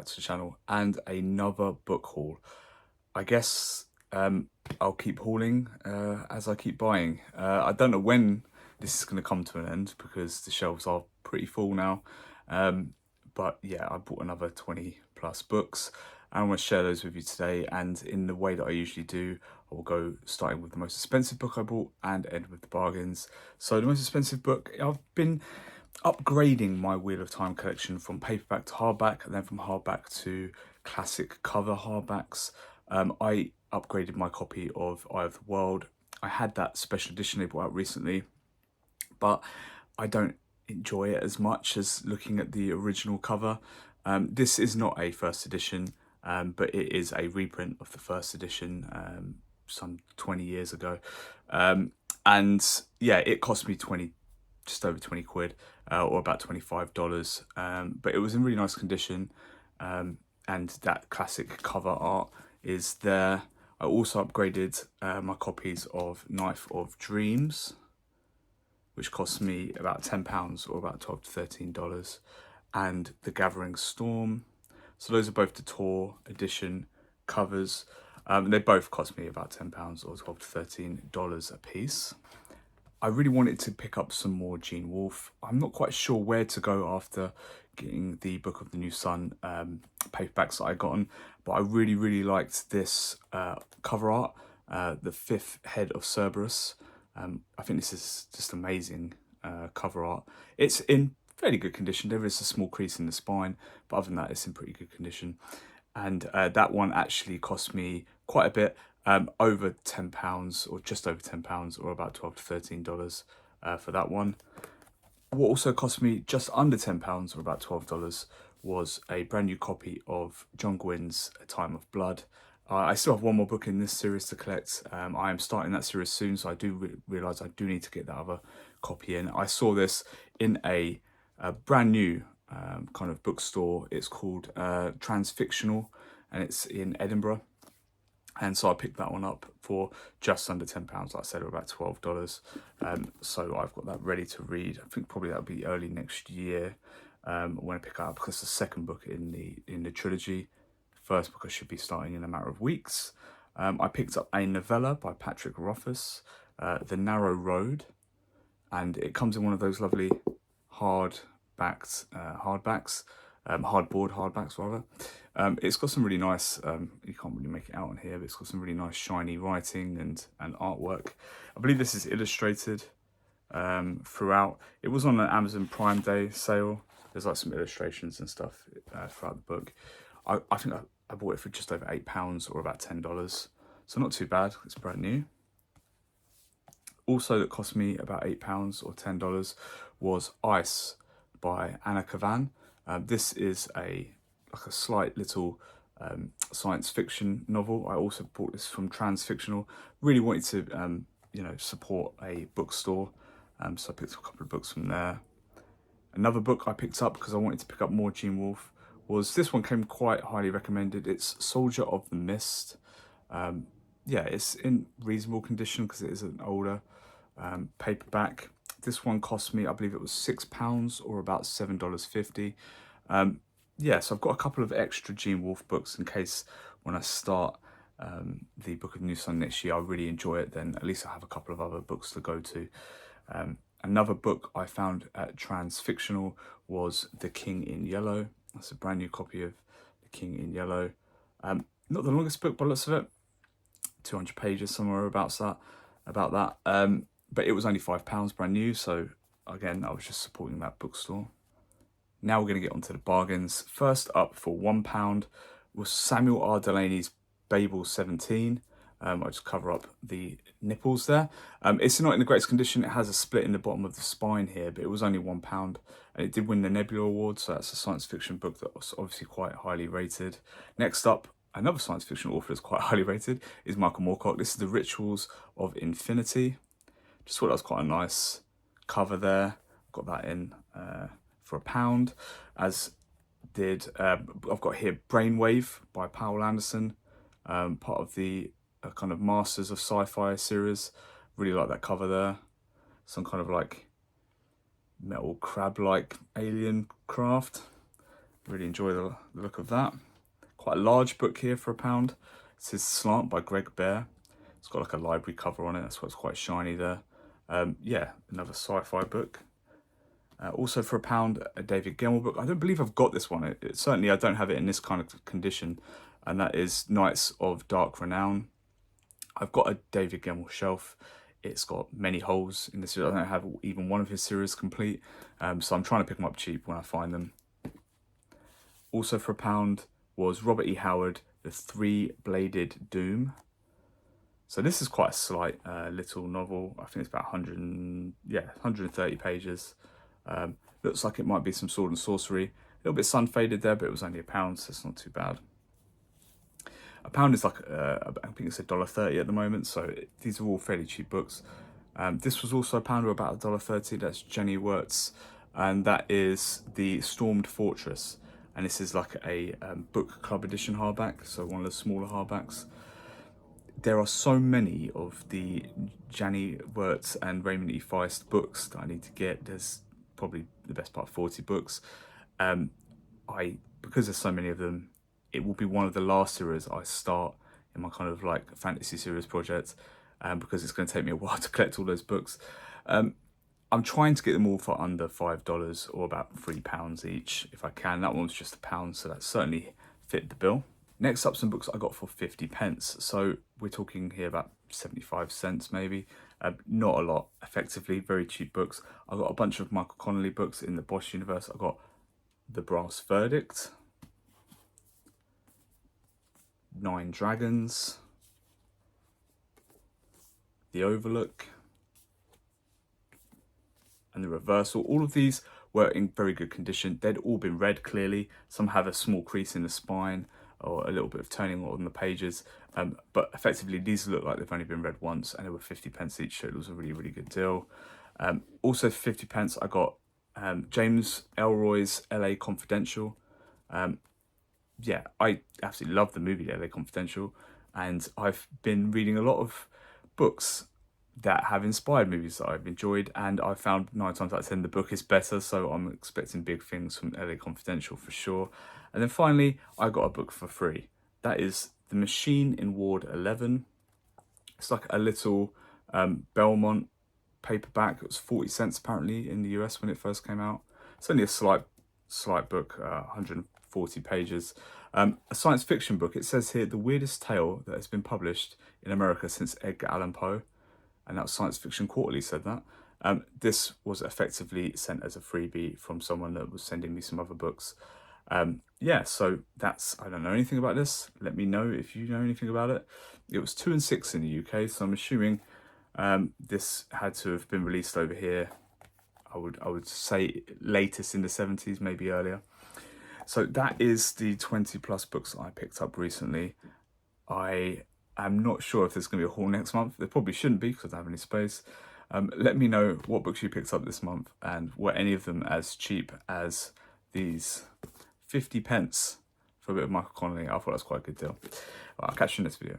back to the channel and another book haul. I guess I'll keep hauling as I keep buying. I don't know when this is going to come to an end because the shelves are pretty full now. But yeah, I bought another 20 plus books. I want to share those with you today, and in the way that I usually do, I will go starting with the most expensive book I bought and end with the bargains. So the most expensive book, I've been upgrading my Wheel of Time collection from paperback to hardback, and then from hardback to classic cover hardbacks. I upgraded my copy of Eye of the World. I had that special edition they brought out recently, but I don't enjoy it as much as looking at the original cover. This is not a first edition, but it is a reprint of the first edition some 20 years ago. And yeah, it cost me just over 20 quid, or about $25. But it was in really nice condition, and that classic cover art is there. I also upgraded my copies of Knife of Dreams, which cost me about £10 or about $12 to $13, and The Gathering Storm. So those are both the Tor edition covers. They both cost me about £10 or $12 to $13 a piece. I really wanted to pick up some more Gan Wolf. I'm not quite sure where to go after getting the Book of the New Sun paperbacks that I gotten, but I really liked this cover art, the fifth head of Cerberus. I think this is just amazing cover art. It's in fairly good condition. There is a small crease in the spine, but other than that, it's in pretty good condition. And that one actually cost me quite a bit, over £10 or just over £10, or about $12 to $13 for that one. What also cost me just under £10 or about $12 was a brand new copy of John Gwynn's A Time of Blood. I still have one more book in this series to collect. I am starting that series soon, so I do realise I do need to get that other copy in. I saw this in a brand new kind of bookstore. It's called Transfictional, and it's in Edinburgh. And so I picked that one up for just under £10, like I said, or about $12. So I've got that ready to read. I think probably that'll be early next year when I pick it up, because it's the second book in the trilogy. First book I should be starting in a matter of weeks. I picked up a novella by Patrick Rothfuss, The Narrow Road, and it comes in one of those lovely hardboard hardbacks rather. It's got some really nice, you can't really make it out on here, but it's got some really nice shiny writing and artwork. I believe this is illustrated throughout. It was on an Amazon Prime Day sale. There's like some illustrations and stuff throughout the book. I think I bought it for just over £8 or about $10. So not too bad, it's brand new. Also that cost me about £8 or $10 was Ice by Anna Kavan. This is like a slight little science fiction novel. I also bought this from Transfictional. Really wanted to support a bookstore, so I picked up a couple of books from there. Another book I picked up because I wanted to pick up more Gan Wolf was this one. Came quite highly recommended. It's Soldier of the Mist. Yeah, it's in reasonable condition because it is an older paperback. This one cost me, I believe it was £6 or about $7.50. Yeah, so I've got a couple of extra Gan Wolf books in case when I start the Book of New Sun next year, I really enjoy it, then at least I have a couple of other books to go to. Another book I found at Transfictional was The King in Yellow. That's a brand new copy of The King in Yellow. Not the longest book by lots of it, 200 pages somewhere about that. But it was only £5 brand new, so again, I was just supporting that bookstore. Now we're going to get onto the bargains. First up for £1 was Samuel R. Delaney's Babel 17. I'll just cover up the nipples there. It's not in the greatest condition. It has a split in the bottom of the spine here, but it was only £1, and it did win the Nebula Award, so that's a science fiction book that was obviously quite highly rated. Next up, another science fiction author that's quite highly rated is Michael Moorcock. This is The Rituals of Infinity. Just thought that was quite a nice cover there. Got that in for £1, as did, I've got here Brainwave by Powell Anderson, part of the kind of Masters of Sci-Fi series. Really like that cover there. Some kind of like metal crab-like alien craft. Really enjoy the look of that. Quite a large book here for £1. This is Slant by Greg Bear. It's got like a library cover on it, that's why it's quite shiny there. Yeah, another sci-fi book. Also for £1, a David Gan Wolf book. I don't believe I've got this one. Certainly I don't have it in this kind of condition, and that is Knights of Dark Renown. I've got a David Gan Wolf shelf. It's got many holes in this series. I don't have even one of his series complete, so I'm trying to pick them up cheap when I find them. Also for £1 was Robert E. Howard, The Three-Bladed Doom. So this is quite a slight little novel. I think it's about 130 pages. Looks like it might be some sword and sorcery. A little bit sun faded there, but it was only £1, so it's not too bad. £1 is like, I think it's $1.30 at the moment, so these are all fairly cheap books. This was also £1 or about $1.30. That's Jenny Wirtz, and that is The Stormed Fortress. And this is like a book club edition hardback, so one of the smaller hardbacks. There are so many of the Jenny Wirtz and Raymond E. Feist books that I need to get. There's probably the best part 40 books. Because there's so many of them, it will be one of the last series I start in my kind of like fantasy series project, because it's going to take me a while to collect all those books. I'm trying to get them all for under $5 or about £3 each if I can. That one was just £1, so that certainly fit the bill. Next up, some books I got for 50p. So we're talking here about 75 cents maybe. Not a lot, effectively, very cheap books. I got a bunch of Michael Connelly books in the Bosch universe. I got The Brass Verdict, 9 Dragons, The Overlook, and The Reversal. All of these were in very good condition. They'd all been read clearly. Some have a small crease in the spine or a little bit of turning on the pages, but effectively these look like they've only been read once, and they were 50p each, so it was a really, really good deal. Also for 50p I got James Ellroy's LA Confidential. Yeah, I absolutely love the movie LA Confidential, and I've been reading a lot of books that have inspired movies that I've enjoyed, and I found 9 times out of 10 the book is better, so I'm expecting big things from LA Confidential for sure. And then finally, I got a book for free. That is The Machine in Ward 11. It's like a little Belmont paperback. It was 40 cents apparently in the US when it first came out. It's only a slight book, 140 pages. A science fiction book. It says here, the weirdest tale that has been published in America since Edgar Allan Poe. And that was Science Fiction Quarterly said that. This was effectively sent as a freebie from someone that was sending me some other books. Yeah, so that's, I don't know anything about this. Let me know if you know anything about it. It was 2 and 6 in the UK, so I'm assuming this had to have been released over here. I would say latest in the 70s, maybe earlier. So that is the 20 plus books I picked up recently. I'm not sure if there's going to be a haul next month. There probably shouldn't be because I don't have any space. Let me know what books you picked up this month and were any of them as cheap as these 50p for a bit of Michael Connelly. I thought that was quite a good deal. I'll catch you in this video.